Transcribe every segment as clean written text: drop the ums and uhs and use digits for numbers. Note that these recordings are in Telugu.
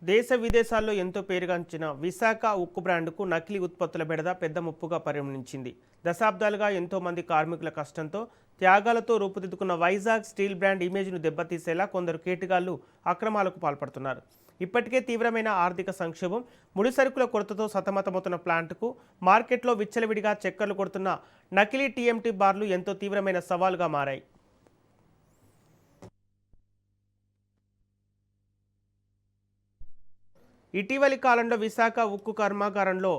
దేశ విదేశాల్లో ఎంతో పేరుగాంచిన విశాఖ ఉక్కు బ్రాండ్కు నకిలీ ఉత్పత్తుల బెడద పెద్ద ముప్పుగా పరిగణించింది. దశాబ్దాలుగా ఎంతో మంది కార్మికుల కష్టంతో త్యాగాలతో రూపుదిద్దుకున్న వైజాగ్ స్టీల్ బ్రాండ్ ఇమేజ్ను దెబ్బతీసేలా కొందరు కేటుగాళ్లు అక్రమాలకు పాల్పడుతున్నారు. ఇప్పటికే తీవ్రమైన ఆర్థిక సంక్షోభం, ముడిసరుకుల కొరతతో సతమతమవుతున్న ప్లాంట్కు మార్కెట్లో విచ్చలవిడిగా చక్కర్లు కొడుతున్న నకిలీ టీఎంటీ బార్లు ఎంతో తీవ్రమైన సవాలుగా మారాయి. ఇటీవలి కాలంలో విశాఖ ఉక్కు కర్మాగారంలో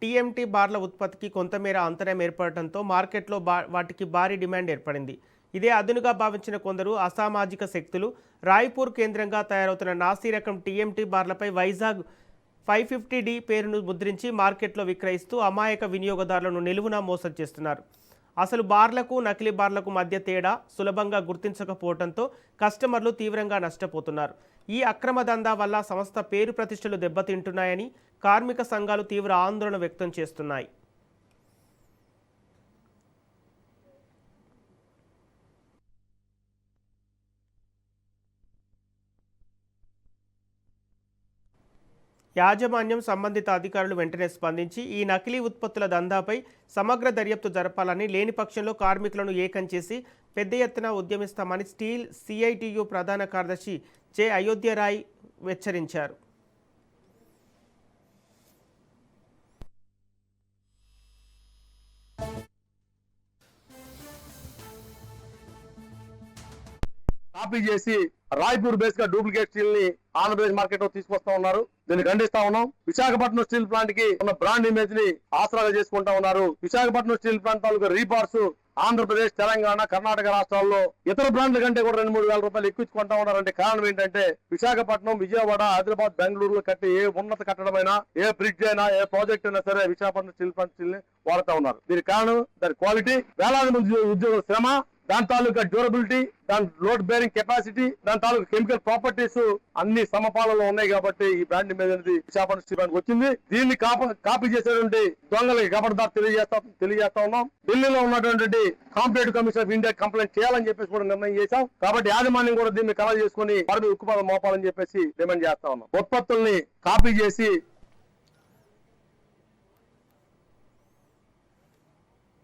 టీఎంటీ బార్ల ఉత్పత్తికి కొంతమేర అంతరాయం ఏర్పడటంతో మార్కెట్లో వాటికి భారీ డిమాండ్ ఏర్పడింది. ఇదే అదునుగా భావించిన కొందరు అసామాజిక శక్తులు రాయ్పూర్ కేంద్రంగా తయారవుతున్న నాసీ రకం టీఎంటీ బార్లపై వైజాగ్ 550D పేరును ముద్రించి మార్కెట్లో విక్రయిస్తూ అమాయక వినియోగదారులను నిలువునా మోసం చేస్తున్నారు. అసలు బార్లకు నకిలీ బార్లకు మధ్య తేడా సులభంగా గుర్తించకపోవడంతో కస్టమర్లు తీవ్రంగా నష్టపోతున్నారు. ఈ అక్రమ దందా వల్ల సంస్థ పేరు ప్రతిష్టలు దెబ్బతింటున్నాయని కార్మిక సంఘాలు తీవ్ర ఆందోళన వ్యక్తం చేస్తున్నాయి. యాజమాన్యం సంబంధిత అధికారులు వెంటనే స్పందించి ఈ నకిలీ ఉత్పత్తుల దందాపై సమగ్ర దర్యాప్తు జరపాలని, లేని పక్షంలో కార్మికులను ఏకం చేసి పెద్ద ఎత్తున ఉద్యమిస్తామని స్టీల్ సిఐటియు ప్రధాన కార్యదర్శి జె అయోధ్యరాయ్ హెచ్చరించారు. కాపీ చేసి రాయ్పూర్ బేస్ గా డూప్లికేట్ స్టీల్ ని ఆంధ్రప్రదేశ్ మార్కెట్ లో తీసుకొస్తా ఉన్నారు. దీన్ని ఖండిస్తా ఉన్నాం. విశాఖపట్నం స్టీల్ ప్లాంట్ కి ఉన్న బ్రాండ్ ఇమేజ్ ని ఆసరాగా చేసుకుంటా ఉన్నారు. విశాఖపట్నం స్టీల్ ప్లాంట్ తాలూకా రీబార్స్ ఆంధ్రప్రదేశ్, తెలంగాణ, కర్ణాటక రాష్ట్రాల్లో ఇతర బ్రాండ్ల కంటే కూడా 2-3 వేల రూపాయలు ఎక్కువచ్చుకుంటా ఉన్నారంటే కారణం ఏంటంటే విశాఖపట్నం, విజయవాడ, హైదరాబాద్, బెంగళూరులో కట్టే ఏ ఉన్నత కట్టడమైనా, ఏ బ్రిడ్జ్ అయినా, ఏ ప్రాజెక్ట్ అయినా సరే విశాఖపట్నం స్టీల్ ప్లాంట్ స్టీల్ ని వాడుతా ఉన్నారు. దీనికి కారణం దాని క్వాలిటీ, వేలాది మంది ఉద్యోగుల శ్రమ, దాని తాలూకా డ్యూరబిలిటీ, దాని లోడ్ బేరింగ్ కెపాసిటీ, దాని తాలూకా కెమికల్ ప్రాపర్టీస్ అన్ని సమపాలలో ఉన్నాయి కాబట్టి ఈ బ్రాండ్ ఇమేజ్ అనేది విశాఖపట్నం స్టీల్ ప్లాంట్ వచ్చింది. దీన్ని కాపీ చేసేటువంటి దొంగలకి ఖబర్దార్ తెలియజేస్తా ఉన్నాం. ఢిల్లీలో ఉన్నటువంటి competitive commission of India complaint చేయాలని చెప్పేసి కూడా నిర్ణయం చేశాం. కాబట్టి యాజమాన్యం కూడా దీన్ని కలర్ చేసుకుని ఉక్కుపాదం మోపాలని చెప్పేసి డిమాండ్ చేస్తా ఉన్నాం. ఉత్పత్తుల్ని కాపీ చేసి